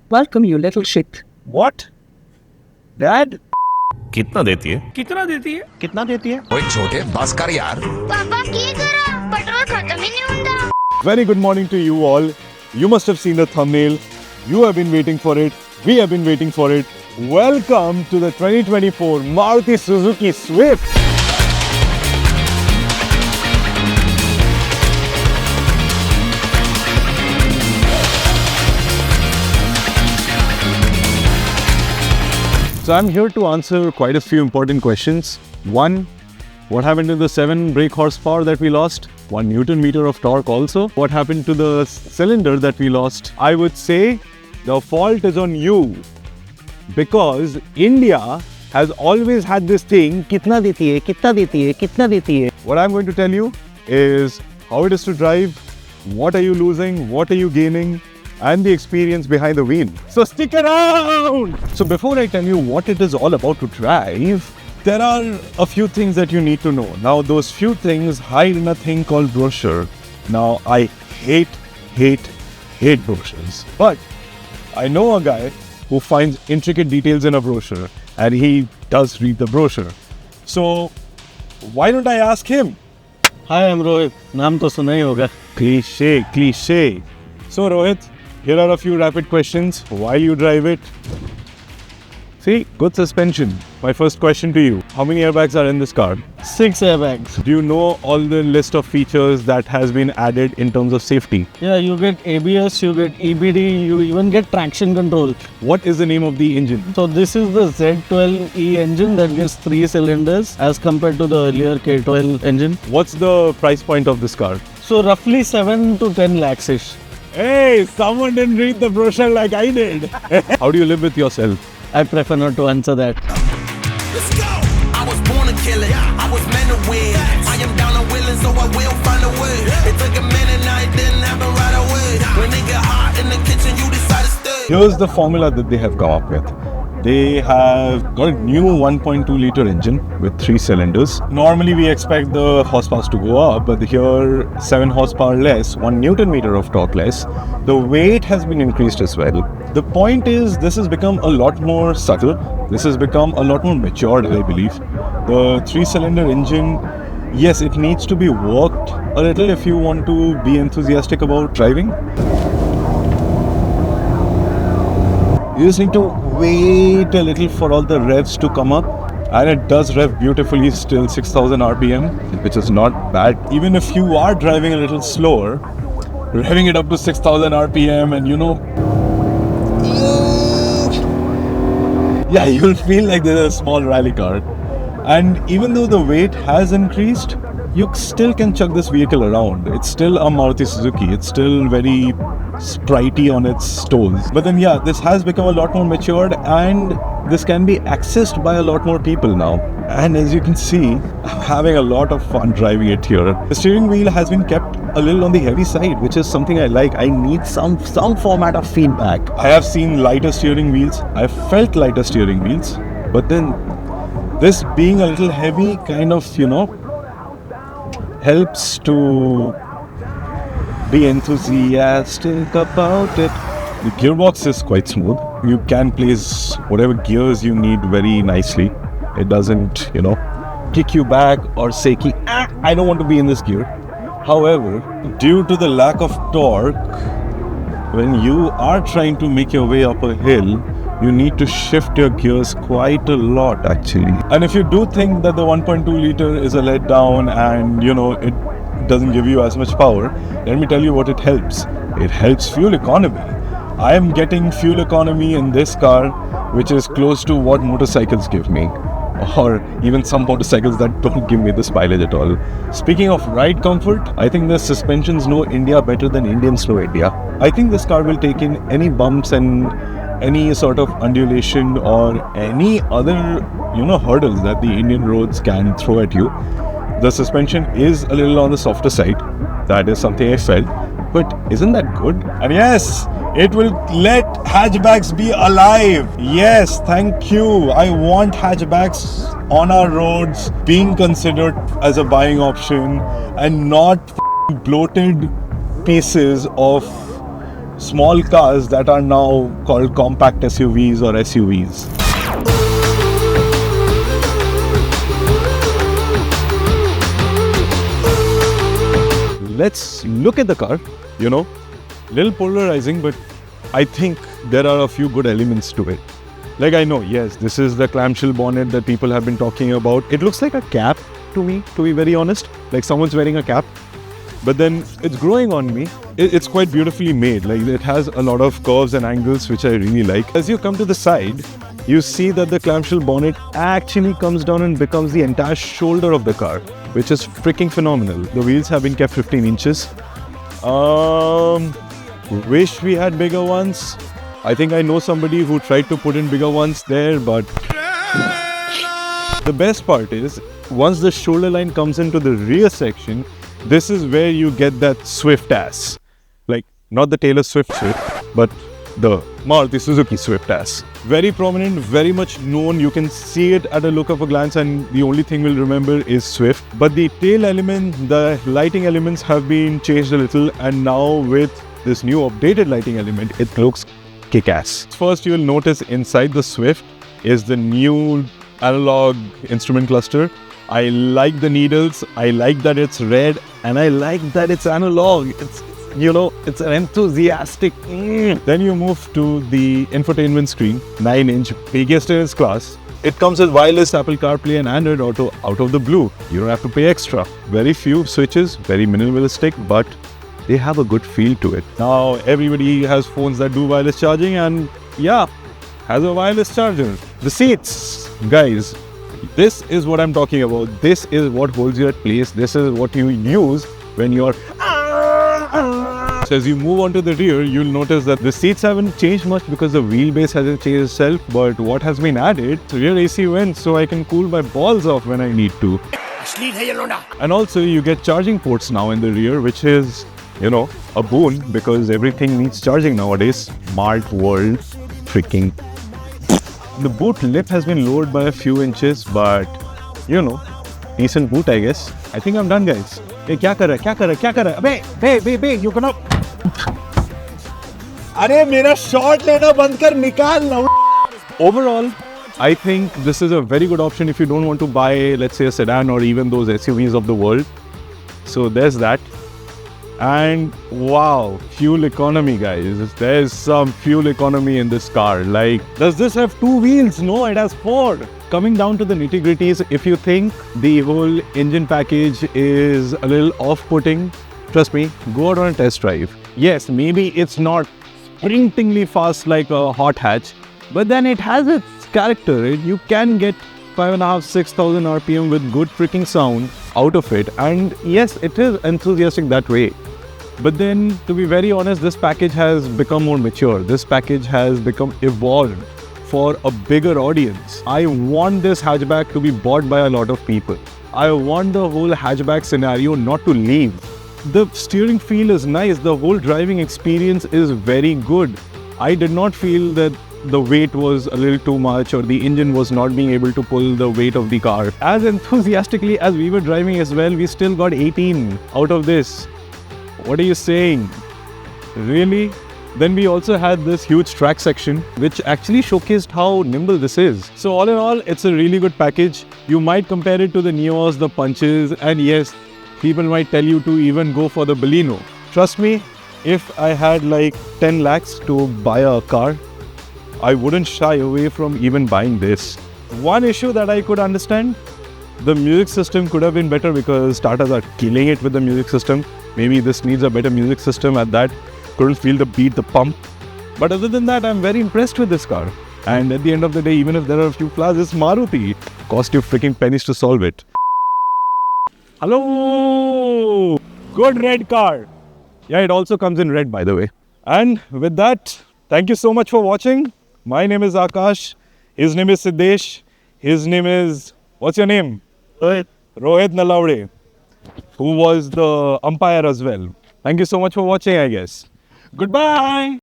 Welcome, you little shit. What? Dad? कितना देती है? कितना देती है? ओए छोटे बस कर यार। पापा की करा पेट्रोल खत्म ही नहीं होता। Very good morning to you all. You must have seen the thumbnail. You have been waiting for it. We have been waiting for it. Welcome to the 2024 Maruti Suzuki Swift. So I'm here to answer quite a few important questions. One, what happened to the 7 brake horsepower that we lost? 1 Newton meter of torque also. What happened to the cylinder that we lost? I would say the fault is on you, because India has always had this thing, kitna deti hai, kitna deti hai, kitna deti hai. What I'm going to tell you is how it is to drive, what are you losing, what are you gaining, and the experience behind the wheel. So stick around! So before I tell you what it is all about to drive, there are a few things that you need to know. Now those few things hide in a thing called brochure. Now I hate brochures. But I know a guy who finds intricate details in a brochure, and he does read the brochure. So why don't I ask him? Hi, I'm Rohit. नाम तो सुना ही होगा. Cliche. So Rohit, here are a few rapid questions while you drive it. See, good suspension. My first question to you, how many airbags are in this car? 6 airbags. Do you know all the list of features that has been added in terms of safety? Yeah, you get ABS, you get EBD, you even get traction control. What is the name of the engine? So this is the Z12E engine that gets 3 cylinders as compared to the earlier K12 engine. What's the price point of this car? So roughly 7 to 10 lakhs-ish. Hey, someone didn't read the brochure like I did. How do you live with yourself? I prefer not to answer that. Let's go. I was born to kill it. I was meant to win. I am down and willing, so I will find a way. It took a minute, now it didn't happen right away. When it get hot in the kitchen, you decide to stay. Here's the formula that they have come up with. They have got a new 1.2 liter engine with 3 cylinders. Normally we expect the horsepower to go up, but here 7 horsepower less, 1 Newton meter of torque less. The weight has been increased as well. The point is, this has become a lot more subtle. This has become a lot more matured, I believe. The 3-cylinder engine, yes, it needs to be worked a little if you want to be enthusiastic about driving. You just need to wait a little for all the revs to come up, and it does rev beautifully still, 6000 RPM, which is not bad. Even if you are driving a little slower, revving it up to 6000 RPM and yeah, you'll feel like there's a small rally car. And even though the weight has increased, you still can chug this vehicle around. It's still a Maruti Suzuki. It's still very spritey on its toes. But then yeah, this has become a lot more matured, and this can be accessed by a lot more people now. And as you can see, I'm having a lot of fun driving it here. The steering wheel has been kept a little on the heavy side, which is something I like. I need some format of feedback. I have seen lighter steering wheels. I've felt lighter steering wheels. But then this being a little heavy kind of, helps to be enthusiastic about it. The gearbox is quite smooth. You can place whatever gears you need very nicely. It doesn't, kick you back or say, I don't want to be in this gear. However, due to the lack of torque, when you are trying to make your way up a hill, you need to shift your gears quite a lot actually. And if you do think that the 1.2 liter is a letdown and it doesn't give you as much power, let me tell you what it helps. It helps fuel economy. I am getting fuel economy in this car which is close to what motorcycles give me, or even some motorcycles that don't give me this mileage at all. Speaking of ride comfort, I think the suspensions know India better than Indians know India. I think this car will take in any bumps and any sort of undulation or any other, hurdles that the Indian roads can throw at you. The suspension is a little on the softer side. That is something I felt. But isn't that good? And yes, it will let hatchbacks be alive. Yes, thank you. I want hatchbacks on our roads being considered as a buying option and not bloated pieces of small cars that are now called compact SUVs or SUVs. Let's look at the car, little polarizing, but I think there are a few good elements to it. Like, I know, yes, this is the clamshell bonnet that people have been talking about. It looks like a cap to me, to be very honest, like someone's wearing a cap. But then it's growing on me. It's quite beautifully made. Like, it has a lot of curves and angles, which I really like. As you come to the side, you see that the clamshell bonnet actually comes down and becomes the entire shoulder of the car, which is freaking phenomenal. The wheels have been kept 15 inches. Wish we had bigger ones. I think I know somebody who tried to put in bigger ones there, but the best part is, once the shoulder line comes into the rear section, this is where you get that Swift ass. Like, not the Taylor Swift, but the Maruti Suzuki Swift ass. Very prominent, very much known. You can see it at a look of a glance, and the only thing we'll remember is Swift. But the tail element, the lighting elements have been changed a little, and now with this new updated lighting element, it looks kick-ass. First, you will notice inside the Swift is the new analog instrument cluster. I like the needles, I like that it's red, and I like that it's analog. It's an enthusiastic. Then you move to the infotainment screen, 9-inch, biggest in its class. It comes with wireless Apple CarPlay and Android Auto out of the blue. You don't have to pay extra. Very few switches, very minimalistic, but they have a good feel to it. Now, everybody has phones that do wireless charging, and yeah, has a wireless charger. The seats, guys, this is what I'm talking about. This is what holds you at place. This is what you use when you're... So as you move on to the rear, you'll notice that the seats haven't changed much because the wheelbase hasn't changed itself. But what has been added, rear AC vents, so I can cool my balls off when I need to. And also, you get charging ports now in the rear, which is, a boon, because everything needs charging nowadays. Smart world, freaking. The boot lip has been lowered by a few inches, but, decent boot, I guess. I think I'm done, guys. Hey, क्या कर रहा है? Bey, you cannot. अरे मेरा shot लेना बंद कर, निकाल ना. Overall, I think this is a very good option if you don't want to buy, let's say, a sedan or even those SUVs of the world. So there's that. And wow, fuel economy, guys. There's some fuel economy in this car. Like, does this have 2 wheels? No, it has 4. Coming down to the nitty-gritties, if you think the whole engine package is a little off-putting, trust me, go out on a test drive. Yes, maybe it's not sprintingly fast like a hot hatch, but then it has its character. You can get 5,500-6,000 RPM with good freaking sound out of it. And yes, it is enthusiastic that way. But then, to be very honest, this package has become more mature. This package has become evolved for a bigger audience. I want this hatchback to be bought by a lot of people. I want the whole hatchback scenario not to leave. The steering feel is nice. The whole driving experience is very good. I did not feel that the weight was a little too much or the engine was not being able to pull the weight of the car. As enthusiastically as we were driving as well, we still got 18 out of this. What are you saying? Really? Then we also had this huge track section, which actually showcased how nimble this is. So all in all, it's a really good package. You might compare it to the Neos, the Punches, and yes, people might tell you to even go for the Baleno. Trust me, if I had like 10 lakhs to buy a car, I wouldn't shy away from even buying this. One issue that I could understand, the music system could have been better because Tatas are killing it with the music system. Maybe this needs a better music system at that. Couldn't feel the beat, the pump. But other than that, I'm very impressed with this car. And at the end of the day, even if there are a few flaws, it's Maruti. Cost you freaking pennies to solve it. Hello! Good red car. Yeah, it also comes in red, by the way. And with that, thank you so much for watching. My name is Akash. His name is Siddesh. His name is... What's your name? Rohit Nalawade, who was the umpire as well. Thank you so much for watching, I guess. Goodbye!